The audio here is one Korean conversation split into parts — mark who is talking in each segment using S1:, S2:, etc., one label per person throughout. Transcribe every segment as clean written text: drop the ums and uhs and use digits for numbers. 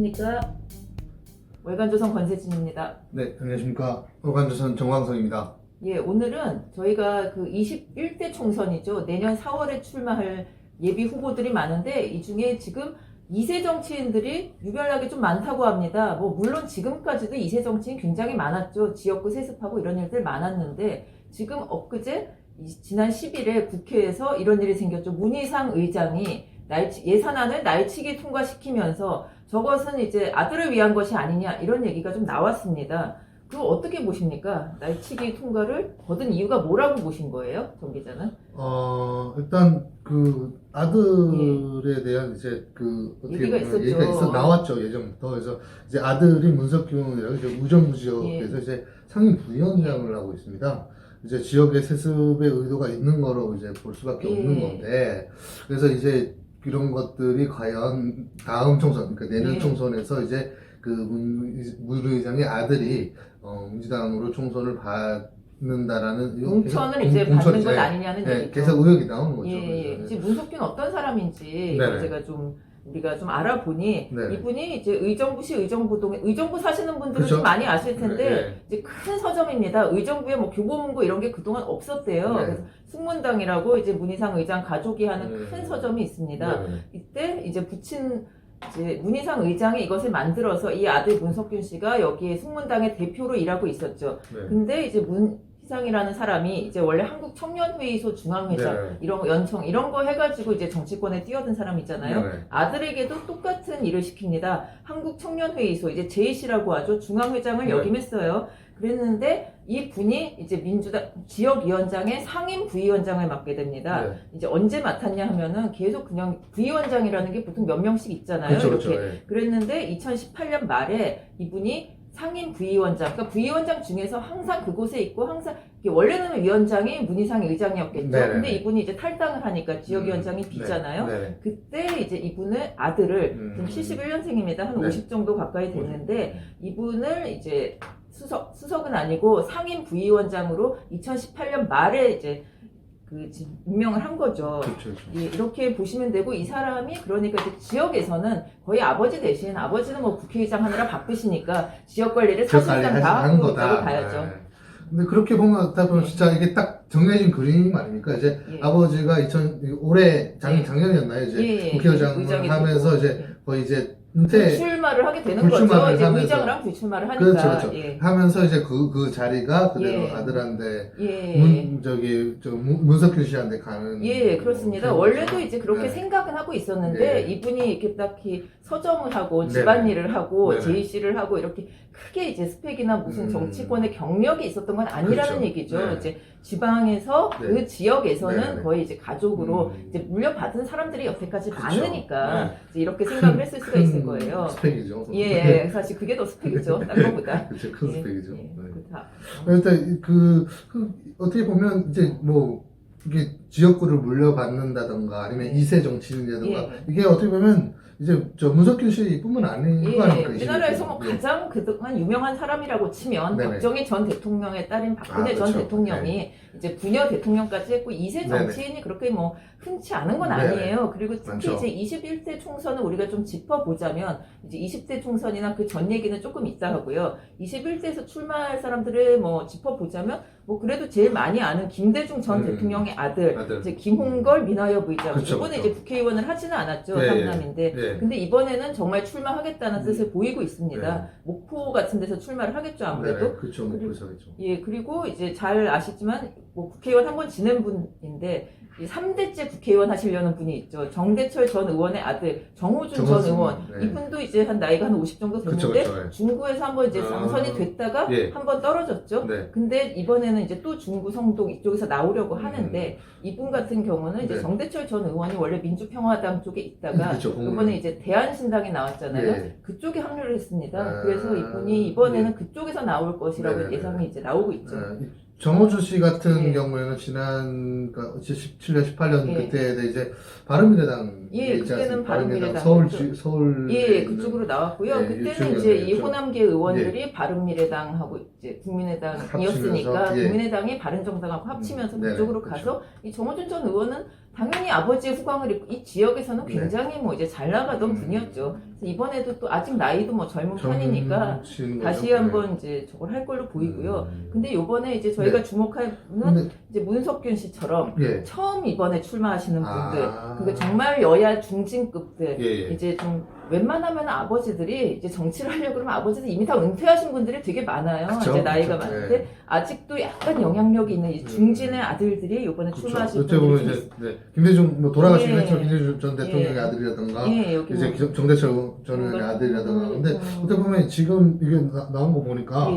S1: 안녕하십니까. 월간조선 권세진입니다.
S2: 네, 안녕하십니까. 월간조선 정광석입니다.
S1: 예, 오늘은 저희가 그 21대 총선이죠. 내년 4월에 출마할 예비 후보들이 많은데 이 중에 지금 2세 정치인들이 유별나게 좀 많다고 합니다. 뭐 물론 지금까지도 2세 정치인 굉장히 많았죠. 지역구 세습하고 이런 일들 많았는데 지금 엊그제 지난 10일에 국회에서 이런 일이 생겼죠. 문희상 의장이 예산안을 날치기 통과시키면서 저것은 이제 아들을 위한 것이 아니냐 이런 얘기가 좀 나왔습니다. 그거 어떻게 보십니까? 날치기 통과를 거둔 이유가 뭐라고 보신 거예요, 정 기자는?
S2: 일단 그 아들에 대한 이제 그 어떻게
S1: 얘기가 있었죠.
S2: 얘기가 나왔죠, 예전부터. 그래서 이제 아들이 문석균이라고 이제 우정부 지역에서 이제 상임 부위원장을 하고 있습니다. 이제 지역의 세습의 의도가 있는 거로 이제 볼 수밖에 없는 건데, 그래서 이제 이런 것들이 과연 다음 총선, 그러니까 내년 총선에서 이제 그 문 의장의 아들이 민주당으로 총선을 받는다라는
S1: 공천을 이제 받는 것 아니냐는 얘기죠.
S2: 계속 의혹이 나오는 거죠.
S1: 예. 지금 문석균 어떤 사람인지 제가 좀 우리가 좀 알아보니 이분이 이제 의정부시 의정부 사시는 분들은
S2: 그렇죠?
S1: 좀 많이 아실 텐데 이제 큰 서점입니다. 의정부에 뭐 교보문고 이런 게 그동안 없었대요. 그래서 숙문당이라고 이제 문희상 의장 가족이 하는 큰 서점이 있습니다. 이때 이제 이제 문희상 의장이 이것을 만들어서 이 아들 문석균 씨가 여기에 숙문당의 대표로 일하고 있었죠. 근데 이제 문희상이라는 사람이 이제 원래 한국청년회의소 중앙회장 이런 연청 이런 거 해가지고 이제 정치권에 뛰어든 사람이잖아요. 아들에게도 똑같은 일을 시킵니다. 한국청년회의소 이제 제이씨라고 하죠. 중앙회장을 역임했어요. 그랬는데 이 분이 이제 민주당 지역위원장의 상임 부위원장을 맡게 됩니다. 이제 언제 맡았냐 하면은 계속 그냥 부위원장이라는 게 보통 몇 명씩 있잖아요. 이렇게. 그랬는데 2018년 말에 이분이 상임 부위원장, 그러니까 부위원장 중에서 항상 그곳에 있고 항상 원래는 위원장이 문희상 의장이었겠죠. 근데 이분이 이제 탈당을 하니까 지역위원장이 비잖아요. 그때 이제 이분의 아들을 지금 71년생입니다. 한 50 정도 가까이 됐는데 이분을 이제 수석은 아니고 상임 부위원장으로 2018년 말에 이제 임명을 한 거죠. 예, 이렇게 보시면 되고 이 사람이 그러니까 이제 지역에서는 거의 아버지 대신 아버지는 뭐 국회의장 하느라 바쁘시니까 지역 관리를 사실상 다 하고 있다고 봐야죠.
S2: 근데 그렇게 보면 진짜 이게 딱 정해진 그림 아닙니까? 이제 아버지가 올해 작년이었나요? 이제 국회의장을 하면서 이제 거의 이제
S1: 불출마를 하게 되는 거죠. 이제 의장을 하면 불출마를 하니까.
S2: 그렇죠. 하면서 이제 그 자리가 그대로 아들한테 문석균 씨한테 가는.
S1: 그렇습니다. 원래도 이제 그렇게 생각은 하고 있었는데 이분이 이렇게 딱히 서점을 하고 집안일을 하고 제이씨를 하고 이렇게 크게 이제 스펙이나 무슨 정치권의 경력이 있었던 건 아니라는 얘기죠. 이제 지방에서 그 지역에서는 거의 이제 가족으로 이제 물려받은 사람들이 여태까지 많으니까 이제 이렇게 생각을 했을 수가 있을 거예요.
S2: 스펙이죠.
S1: 사실 그게 더 스펙이죠. 딴 거보다.
S2: 그렇죠. 큰 스펙이죠.
S1: 일단
S2: 어떻게 보면 이제 뭐 이게 지역구를 물려받는다던가 아니면 2세 정치인이라던가 이게 어떻게 보면 이제 문석균 씨뿐만 아니니까
S1: 우리나라에서 뭐 가장 그동안 유명한 사람이라고 치면 박정희 전 대통령의 딸인 박근혜 전 대통령이 이제 부녀 대통령까지 했고 2세 정치인이 그렇게 뭐 흔치 않은 건 아니에요. 그리고 특히 이제 21대 총선을 우리가 좀 짚어보자면 이제 20대 총선이나 그 전 얘기는 조금 있다 하고요. 21대에서 출마할 사람들을 뭐 짚어보자면 뭐 그래도 제일 많이 아는 김대중 전 대통령의 아들 이제 김홍걸 민화협 의장 이번에 이제 국회의원을 하지는 않았죠. 상남인데 근데 이번에는 정말 출마하겠다는 뜻을 보이고 있습니다. 목포 같은 데서 출마를 하겠죠 아무래도.
S2: 그렇죠. 목포에서 하겠죠.
S1: 그리고 이제 잘 아시지만 뭐 국회의원 한 번 지낸 분인데 3대째 국회의원 하시려는 분이 있죠. 정대철 전 의원의 아들 정호준 전 의원. 이분도 이제 나이가 한 50 정도 됐는데 중구에서 한번 이제 당선이 됐다가 한번 떨어졌죠. 근데 이번에는 이제 또 중구 성동 이쪽에서 나오려고 하는데 이분 같은 경우는 이제 정대철 전 의원이 원래 민주평화당 쪽에 있다가 이번에 이제 대한신당에 나왔잖아요. 그쪽에 합류를 했습니다. 그래서 이분이 이번에는 그쪽에서 나올 것이라고 예상이 이제 나오고 있죠.
S2: 정호주 씨 같은 경우에는 지난 17년, 18년 그때 이제 바른미래당
S1: 그때는 바른미래당
S2: 서울
S1: 그쪽으로 나왔고요. 그때는 이제 이 호남계 의원들이 바른미래당하고 이제 국민의당이었으니까 국민의당이 바른정당하고 합치면서 그쪽으로 가서 이 정호준 전 의원은 당연히 아버지의 후광을 입고 이 지역에서는 굉장히 뭐 이제 잘 나가던 분이었죠. 그래서 이번에도 또 아직 나이도 뭐 젊은 편이니까 다시 한번 이제 저걸 할 걸로 보이고요. 근데 요번에 이제 저희가 주목할 분은 이제 문석균 씨처럼 처음 이번에 출마하시는 분들, 그러니까 정말 여야 중진급들, 이제 좀 웬만하면 아버지들이 이제 정치를 하려고 그러면 아버지들 이미 다 은퇴하신 분들이 되게 많아요.
S2: 그쵸,
S1: 이제 나이가
S2: 그쵸,
S1: 많은데 아직도 약간 영향력이 있는 이 중진의 아들들이 이번에 출마하실
S2: 어떻게 보면 이제 김대중 뭐 돌아가신 했지만 김대중 전
S1: 예.
S2: 대통령의 아들이라든가
S1: 여기
S2: 이제
S1: 뭐
S2: 정대철 전 의원의 아들이라든가 근데 어떻게 보면 지금 이게 나온 거 보니까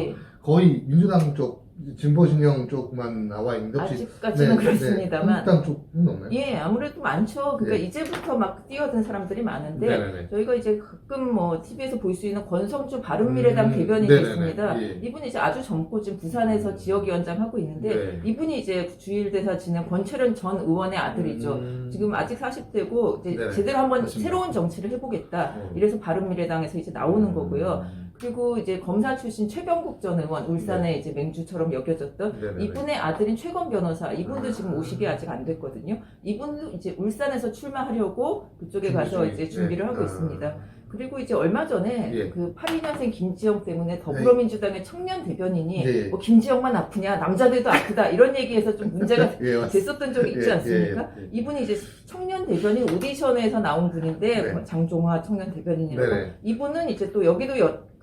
S2: 거의 민주당 쪽 진보 진영 쪽만 나와 있는데 혹시
S1: 아직까지는 그렇습니다만
S2: 한국당 쪽은 없나요?
S1: 예, 아무래도 많죠. 그러니까 이제부터 막 뛰어든 사람들이 많은데 저희가 이제 가끔 뭐 TV에서 볼 수 있는 권성주 바른미래당 대변인이 있습니다. 이분이 이제 아주 젊고 지금 부산에서 지역위원장 하고 있는데 이분이 이제 주일대사 지낸 권철현 전 의원의 아들이죠. 지금 아직 40대고 이제 제대로 한번
S2: 맞습니다.
S1: 새로운 정치를 해보겠다. 이래서 바른미래당에서 이제 나오는 거고요. 그리고 이제 검사 출신 최병국 전 의원, 울산의 이제 맹주처럼 여겨졌던 이분의 아들인 최건 변호사, 이분도 지금 오식이 아직 안 됐거든요. 이분도 이제 울산에서 출마하려고 그쪽에 가서 이제 준비를 하고 있습니다. 그리고 이제 얼마 전에 그 82년생 김지영 때문에 더불어민주당의 청년 대변인이 뭐 김지영만 아프냐, 남자들도 아프다 이런 얘기해서 좀 문제가 됐었던 적이 있지 않습니까? 이분이 이제 청년 대변인 오디션에서 나온 분인데 장종화 청년 대변인이라고 이분은 이제 또 여기도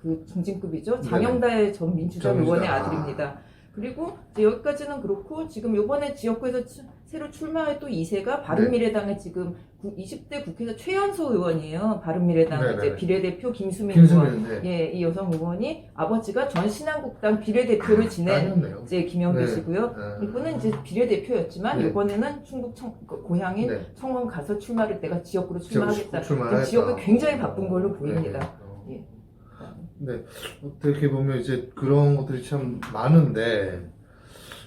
S1: 그 중진급이죠. 장영달 전 민주당 의원의 아들입니다. 그리고 이제 여기까지는 그렇고 지금 이번에 지역구에서 새로 출마할 또 2세가 바른미래당의 지금 20대 국회의원 최연소 의원이에요. 바른미래당 이제 비례대표 김수민 의원. 이 여성 의원이 아버지가 전 신한국당 비례대표를 지낸 이제 김영규 씨고요. 이분은 이제 비례대표였지만 이번에는 충북 고향인 청원 가서 출마를 내가 지역구로 출마하겠다. 지역구 굉장히 바쁜 걸로 보입니다.
S2: 네, 어떻게 보면 이제 그런 것들이 참 많은데,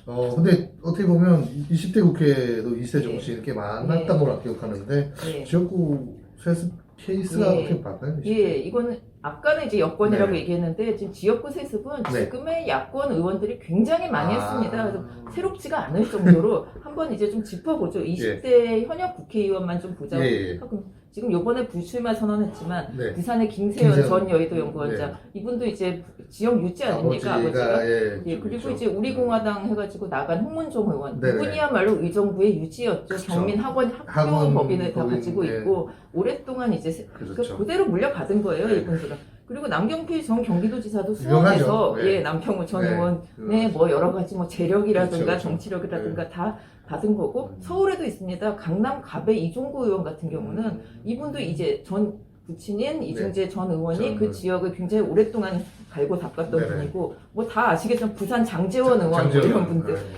S2: 근데 어떻게 보면 20대 국회도 2세 정치 이렇게 많았던 걸로 기억하는데, 지역구 세습 케이스가 어떻게 봤나요?
S1: 이거는 아까는 이제 여권이라고 얘기했는데, 지금 지역구 세습은 지금의 야권 의원들이 굉장히 많이 했습니다. 그래서 새롭지가 않을 정도로 한번 이제 좀 짚어보죠. 20대 현역 국회의원만 좀 보자고 하고. 지금 요번에 불출마 선언했지만 부산의 김세연 전 여의도 연구원장 이분도 이제 지역 유지 아닙니까 아버지가 그리고
S2: 그렇죠.
S1: 이제 우리공화당 해가지고 나간 홍문종 의원 이분이야말로 의정부의 유지였죠. 경민 학원 학교 법인을 다 가지고 있고 오랫동안 이제 그대로 물려받은 거예요 이분들은. 그리고 남경필 전 경기도지사도 수원에서 남평우 전 의원의 뭐 여러 가지 뭐 재력이라든가 정치력이라든가 다 받은 거고 서울에도 있습니다. 강남 갑의 이종구 의원 같은 경우는 이분도 이제 전 부친인 이중재 전 의원이 그 지역을 굉장히 오랫동안 갈고 닦았던 분이고 뭐 다 아시겠지만 부산 장재원 의원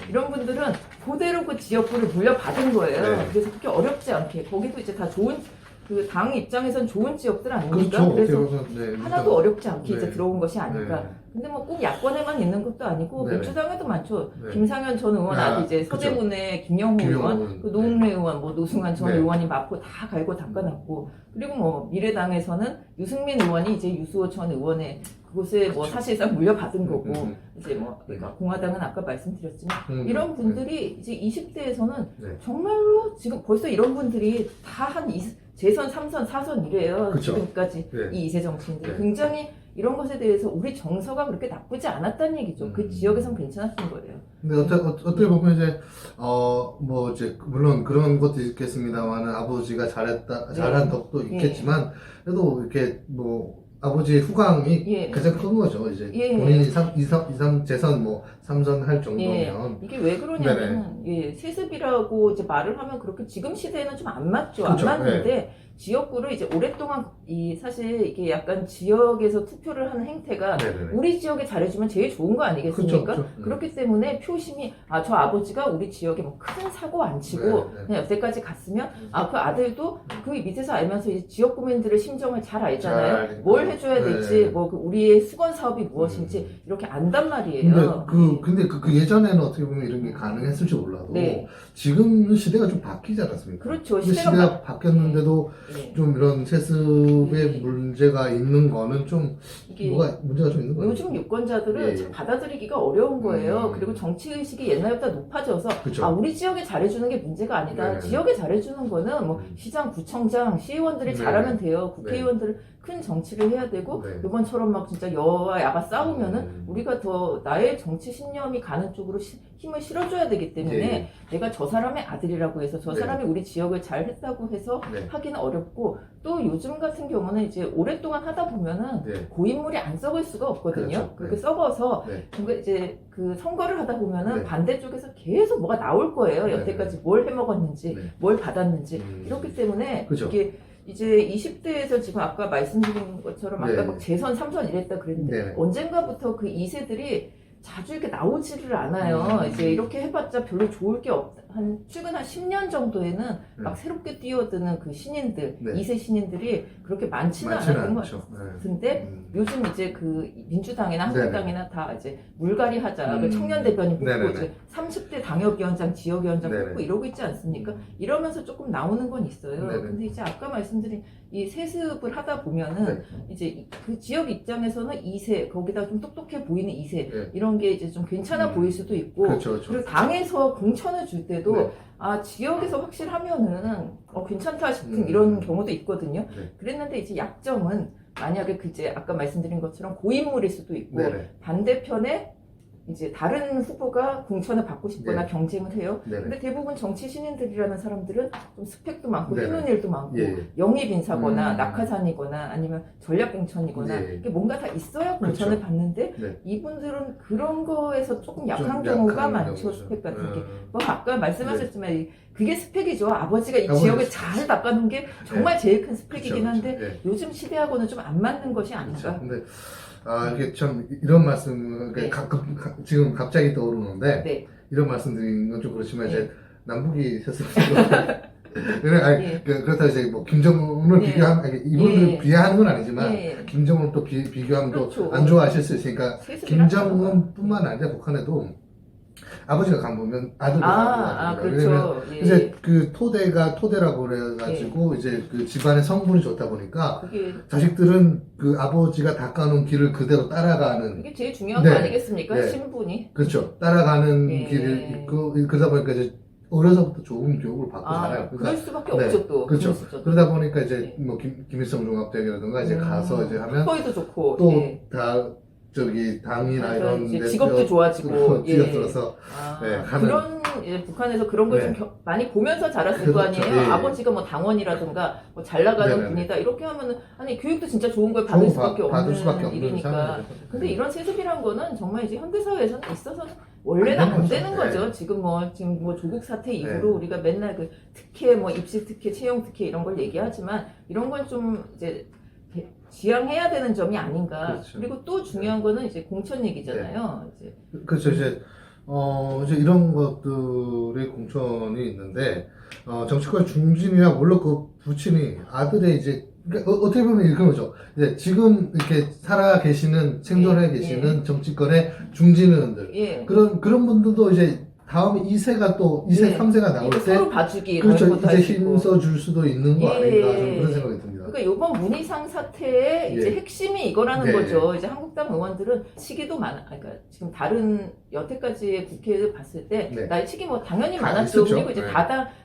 S1: 이런 분들은 그대로 그 지역구를 물려받은 거예요. 그래서 그렇게 어렵지 않게 거기도 이제 다 좋은 그 당 입장에선 좋은 지역들 아닙니까? 그래서 하나도 어렵지 않게 이제 들어온 것이 아닐까. 근데 뭐 꼭 야권에만 있는 것도 아니고 민주당에도 많죠. 김상현 전 의원 아들 이제 서대문의 김영호 의원, 그 노웅래 의원, 뭐 노승환 전 의원이 마포 다 갈고 닦아놨고 그리고 뭐 미래당에서는 유승민 의원이 이제 유수호 전 의원의 그곳에 뭐 사실상 물려받은 거고 이제 뭐 그러니까 공화당은 아까 말씀드렸지만 이런 분들이 이제 20대에서는 정말로 지금 벌써 이런 분들이 다 한 재선 3선 4선 이래요. 지금까지 이 2세 정치인들이 굉장히 이런 것에 대해서 우리 정서가 그렇게 나쁘지 않았다는 얘기죠. 그 지역에선 괜찮았던 거예요.
S2: 근데 어떻게 보면 이제 뭐 이제 물론 그런 것도 있겠습니다만은 아버지가 잘한 덕도 있겠지만 그래도 이렇게 뭐 아버지의 후광이 가장 큰 거죠. 이제 본인이 2, 3 재선 뭐 3선 할 정도면
S1: 이게 왜 그러냐면 세습이라고 이제 말을 하면 그렇게 지금 시대에는 좀 안 맞죠. 안 맞는데 지역구를 이제 오랫동안 사실 이게 약간 지역에서 투표를 하는 행태가 우리 지역에 잘해주면 제일 좋은 거 아니겠습니까? 그렇기 때문에 표심이 저 아버지가 우리 지역에 뭐 큰 사고 안 치고 그냥 여태까지 갔으면 그 아들도 그 밑에서 알면서 이제 지역 구민들의 심정을 잘 알잖아요. 뭘 해줘야 될지,
S2: 네.
S1: 뭐 우리의 수건 사업이 무엇인지 이렇게 안단 말이에요.
S2: 근데 그 예전에는 어떻게 보면 이런 게 가능했을지 몰라도
S1: 네.
S2: 지금 시대가 좀 바뀌지 않았습니까?
S1: 그렇죠.
S2: 시대가 바뀌었는데도
S1: 네.
S2: 좀 이런 세습의
S1: 네.
S2: 문제가 있는 거는 좀
S1: 이게
S2: 뭐가 문제가 좀 있는 거예요.
S1: 요즘 유권자들은
S2: 예.
S1: 참 받아들이기가 어려운 거예요. 그리고 정치의식이 옛날보다 높아져서
S2: 그쵸.
S1: 아 우리 지역에 잘해주는 게 문제가 아니다.
S2: 네.
S1: 지역에 잘해주는 거는 뭐 시장, 구청장, 시의원들이
S2: 네.
S1: 잘하면 돼요. 국회의원들은 큰 정치를 해야 되고
S2: 네.
S1: 이번처럼 막 진짜 여와 야가 싸우면은 우리가 더 나의 정치 신념이 가는 쪽으로 힘을 실어줘야 되기 때문에
S2: 네.
S1: 내가 저 사람의 아들이라고 해서 저
S2: 네.
S1: 사람이 우리 지역을 잘 했다고 해서
S2: 네.
S1: 하기는 어렵고 또 요즘 같은 경우는 이제 오랫동안 하다 보면은
S2: 네.
S1: 고인물이 안 썩을 수가 없거든요.
S2: 그렇죠.
S1: 그렇게
S2: 네.
S1: 썩어서
S2: 네.
S1: 뭔가 이제 그 선거를 하다 보면은
S2: 네.
S1: 반대쪽에서 계속 뭐가 나올 거예요.
S2: 네.
S1: 여태까지 뭘 해먹었는지,
S2: 네.
S1: 뭘 받았는지 이렇기 때문에
S2: 그렇죠.
S1: 이게 이제 20대에서 지금 아까 말씀드린 것처럼 아까
S2: 네.
S1: 막 재선, 3선 이랬다 그랬는데
S2: 네.
S1: 언젠가부터 그 2세들이 자주 이렇게 나오지를 않아요. 이제 이렇게 해봤자 별로 좋을 게 없다. 최근 한 10년 정도에는 막 새롭게 뛰어드는 그 신인들,
S2: 네.
S1: 2세 신인들이 그렇게 많지는 않았던 것 같은데 요즘 이제 그 민주당이나 한국당이나 다 이제 물갈이 하자. 그 청년 대변인 뽑고 이제 30대 당협위원장, 지역위원장 뽑고 이러고 있지 않습니까? 이러면서 조금 나오는 건 있어요. 근데 이제 아까 말씀드린 이 세습을 하다 보면은 이제 그 지역 입장에서는 2세, 거기다 좀 똑똑해 보이는 2세 이런 게 이제 좀 괜찮아 보일 수도 있고
S2: 그렇죠.
S1: 그리고 당에서 공천을 줄 때도 아 지역에서 확실하면은 괜찮다 싶은 이런 경우도 있거든요. 그랬는데 이제 약점은 만약에 그 이제 아까 말씀드린 것처럼 고인물일 수도 있고 반대편에 이제 다른 후보가 공천을 받고 싶거나 경쟁을 해요. 근데 대부분 정치 신인들이라는 사람들은 좀 스펙도 많고 해놓은 일도 많고 영입 인사거나 낙하산이거나 아니면 전략 공천이거나 이게 뭔가 다 있어야 공천을 받는데 이분들은 그런 거에서 조금 약한 경우가 많죠. 스펙 같은 게. 뭐 아까 말씀하셨지만 그게 스펙이죠. 아버지가 이 지역을 잘 닦아놓은 게 정말 제일 큰 스펙이긴 한데 요즘 시대하고는 좀 안 맞는 것이 아닌가.
S2: 근데 이게 참 이런 말씀 지금 갑자기 떠오르는데 이런 말씀 드리는 건 좀 그렇지만 이제 남북이 그렇다고 이제 뭐 김정은을 이분을 비하하는 건 아니지만 김정은을 또 비교하면 또 안 좋아하실 수 있으니까 김정은뿐만 아니라 북한에도 아버지가 간보면 아들도 간보거든요.
S1: 그렇죠.
S2: 이제 그 토대라고 그래가지고 이제 그 집안의 성분이 좋다 보니까 자식들은 그 아버지가 닦아놓은 길을 그대로 따라가는.
S1: 이게 제일 중요한 거 아니겠습니까? 신분이.
S2: 그렇죠. 따라가는 길을 있고 그러다 보니까 이제 어려서부터 좋은 교육을 받고 자라요.
S1: 그럴 수밖에 없죠 또.
S2: 그렇죠. 그러다 보니까 이제 뭐 김일성 종합대학이라든가 이제 가서 이제 하면
S1: 스포이도 좋고
S2: 또 다 당이나 이런
S1: 직업도 좋아지고
S2: 뛰어들어서
S1: 그런 북한에서 그런 걸 좀 많이 보면서 자랐을 거 아니에요. 아버지가 뭐 당원이라든가 뭐 잘 나가는 분이다 이렇게 하면은 아니 교육도 진짜 좋은 걸 받을 수밖에 없는 일이니까. 근데 이런 세습이란 거는 정말 이제 현대 사회에서는 있어서는 원래는 안 되는 거죠. 지금 뭐 조국 사태 이후로 우리가 맨날 그 특혜 뭐 입시 특혜, 채용 특혜 이런 걸 얘기하지만 이런 건 좀 이제 지양해야 되는 점이 아닌가. 그리고 또 중요한 거는 이제 공천 얘기잖아요.
S2: 그렇죠. 이제 이런 것들의 공천이 있는데 정치권 중진이나 물론 그 부친이 아들의 이제 그러니까 어떻게 보면 이런 거죠. 이제 지금 이렇게 살아 계시는 생존해 계시는 정치권의 중진의원들 그런 분들도 이제 다음 2세가 또 2세, 3세가 나올 때
S1: 서로 봐주기
S2: 그렇죠. 이제 힘써 줄 수도 있는 거 아닌가 좀 그런 생각이 듭니다.
S1: 그러니까 이번 문희상 사태의 이제 핵심이 이거라는 거죠. 이제 한국당 의원들은 시기도 그러니까 지금 다른 여태까지의 국회를 봤을 때 나의 시기 뭐 당연히 많았죠.
S2: 있었죠.
S1: 그리고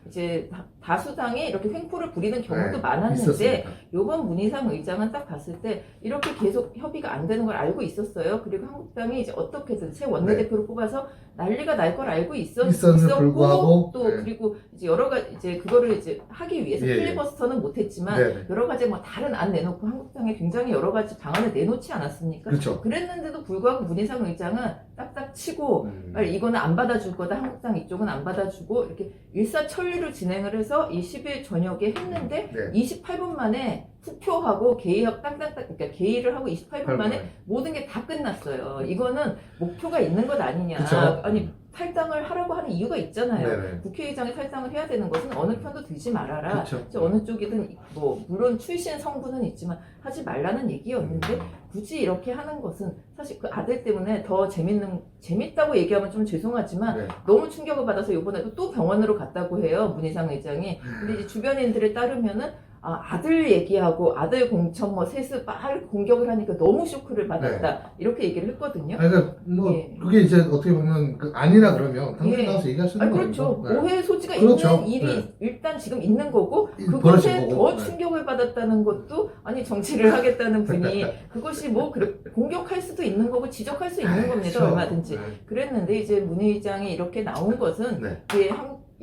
S1: 이제 다수당이 이렇게 횡포를 부리는 경우도 많았는데
S2: 있었습니다.
S1: 이번 문희상 의장은 딱 봤을 때 이렇게 계속 협의가 안 되는 걸 알고 있었어요. 그리고 한국당이 이제 어떻게든 새 원내대표를 뽑아서 난리가 날 걸 알고 있었고
S2: 불구하고,
S1: 또 그리고 이제 여러 가지 이제 그거를 이제 하기 위해서 필리버스터는 못했지만 여러 가지 뭐 다른 안 내놓고 한국당에 굉장히 여러 가지 방안을 내놓지 않았습니까? 그랬는데도 불구하고 문희상 의장은 딱딱 치고 이거는 안 받아줄 거다. 한국당 이쪽은 안 받아주고 이렇게 일사천리로 진행을 해서 이 10일 저녁에 했는데 28분 만에 투표하고 개의하고 그러니까 개의를 하고 28분 만에 모든 게 다 끝났어요. 이거는 목표가 있는 것 아니냐. 아니 탈당을 하라고 하는 이유가 있잖아요.
S2: 네네.
S1: 국회의장이 탈당을 해야 되는 것은 어느 편도 들지 말아라.
S2: 그쵸.
S1: 이제 어느 쪽이든 뭐 물론 출신 성분은 있지만 하지 말라는 얘기였는데 굳이 이렇게 하는 것은 사실 그 아들 때문에 더 재밌다고 얘기하면 좀 죄송하지만
S2: 네.
S1: 너무 충격을 받아서 이번에도 또 병원으로 갔다고 해요. 문희상 의장이. 근데 이제 주변인들에 따르면은 아들 얘기하고 아들 공천 뭐 세습 막 공격을 하니까 너무 쇼크를 받았다. 이렇게 얘기를 했거든요.
S2: 그러니까 뭐
S1: 예.
S2: 그게 이제 어떻게 보면 아니라 그러면 당장
S1: 예.
S2: 나와서 얘기할 수 있는
S1: 그렇죠.
S2: 거죠. 네.
S1: 오해 소지가
S2: 그렇죠.
S1: 있는 일이 일단 지금 있는 거고
S2: 벌어진
S1: 그것에
S2: 거고.
S1: 더
S2: 네.
S1: 충격을 받았다는 것도 아니 정치를 하겠다는 분이 그것이 뭐 공격할 수도 있는 거고 지적할 수 있는 겁니다.
S2: 그렇죠.
S1: 얼마든지.
S2: 네.
S1: 그랬는데 이제 문 의장이 이렇게 나온 것은
S2: 네.
S1: 이제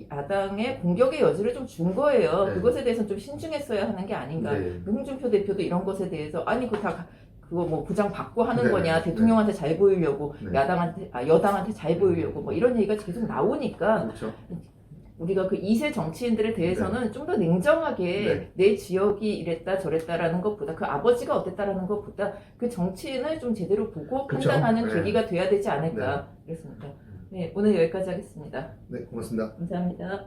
S1: 야당의 공격의 여지를 좀 준 거예요.
S2: 네.
S1: 그것에 대해서는 좀 신중했어야 하는 게 아닌가.
S2: 네.
S1: 홍준표 대표도 이런 것에 대해서 아니 그거 뭐 부장 받고 하는
S2: 네.
S1: 거냐, 대통령한테 잘 보이려고,
S2: 네.
S1: 여당한테 잘 보이려고 뭐 이런 얘기가 계속 나오니까
S2: 그렇죠.
S1: 우리가 그 2세 정치인들에 대해서는 좀 더 냉정하게 내 지역이 이랬다 저랬다라는 것보다 그 아버지가 어땠다라는 것보다 그 정치인을 좀 제대로 보고
S2: 그쵸.
S1: 판단하는
S2: 네.
S1: 계기가 돼야 되지 않을까 그랬습니다. 네, 오늘 여기까지 하겠습니다.
S2: 네, 고맙습니다.
S1: 감사합니다.